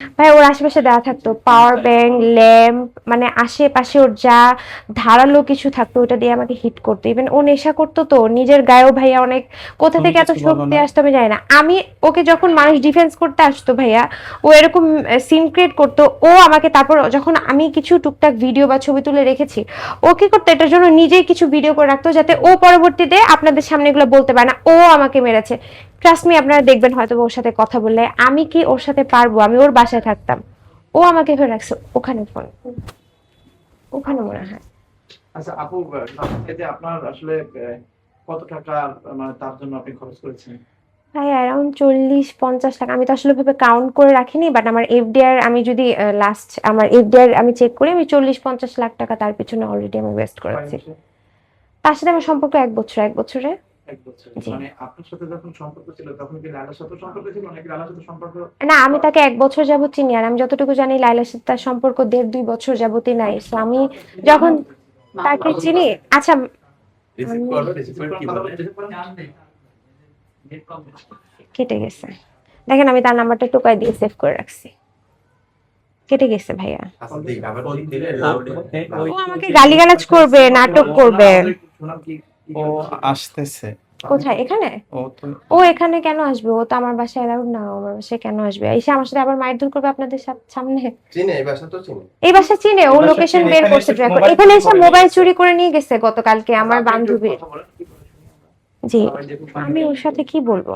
ভাই ওর আশেপাশে দেওয়া থাকতো পাওয়ার ব্যাংক, ল্যাম্প, মানে আশেপাশে ওর যা ধারালো কিছু থাকতো ওটা দিয়ে আমাকে হিট করতো। ইভেন ও নেশা করতো তো নিজের গায়েও ভাইয়া অনেক, কোথা তুমি থেকে এত কিছু বলো শক্তি না। আসতো আমি জানি না। আমি ওকে যখন মানুষ ডিফেন্স করতে আসতো ভাইয়া, ও এরকম সিন ক্রিয়েট করতো। ও আমাকে তারপর যখন আমি কিছু টুকটাক ভিডিও বা ছবি তুলে রেখেছি, ও কি করতো এটার জন্য নিজেই কিছু ভিডিও করে রাখতো যাতে ও পরবর্তীতে আপনাদের সামনে এগুলো বলতে পারে না ও আমাকে মেরেছে। ট্রাস্ট মি, আপনারা দেখবেন হয়তো ওর সাথে কথা বললে। আমি কি ওর সাথে পারবো? আমি ওর বাসায় থাকতাম, ও আমাকে ধরে রাখছে ওখানে, ফোন ওখানে মনে হয়। আচ্ছা আপু, যে আপনার আসলে কত টাকা মানে তার জন্য আপনি খরচ করেছেন? প্রায় অ্যারাউন্ড 40-50 লাখ। আমি তো আসলে ভাবে কাউন্ট করে রাখিনি, বাট আমার এফডিআর আমি যদি লাস্ট আমার এফডিআর আমি চেক করি, আমি 40-50 লাখ টাকা তার পিছনে অলরেডি আমি ওয়েস্ট কয় করেছি। মাসে? তার সাথে আমার সম্পর্ক 1 বছর, 1 বছরে। 1 বছর। জি। মানে আপনার সাথে যখন সম্পর্ক ছিল তখন কি লায়লার সাথে সম্পর্ক ছিল নাকি লায়লার সাথে সম্পর্ক? না, আমি তাকে 1 বছর যাবত চিনি, আর আমি যতটুকু জানি লাইলার সাথে তার সম্পর্ক 1.5-2 বছর যাবতই নাই। তো আমি যখন তাকে চিনি, আচ্ছা রিসিভ আমি করবে, রিসিভ করে কি বলে? কেটে গেছে, দেখেন আমি তার নাম্বারটা টোকাই দিয়ে সেভ করে রাখছি। কেটে গেছে ভাইয়া। আচ্ছা দেখ, আবার ঠিক দিলে লাউডে ও আমাকে গালিগালাজ করবে, নাটক করবে। শোনাম কি ও আসতেছে। কোথায়? এখানে? ও তো ও এখানে কেন আসবে? ও তো আমার বাসায় অ্যালাউড না। ও আমার বাসায় কেন আসবে? এসে আমার সাথে আবার মারধর করবে আপনাদের সামনে? চিনে, এই বাসা তো চিনে। এই বাসা চিনে, ও এই বাসা লোকেশন চিনে, বের এখানে করছে এসে ট্র্যাক করে। মোবাইল এখানে চুরি এসে করে নিয়ে মোবাইল গেছে। চুরি করে নিয়ে গেছে গতকালকে আমার আপনি একটু বান্ধবীর। কথা বলেন, কি বলেন শুনি আমরা। জি। সবাই দেখুন, আমি ওর সাথে কি বলবো?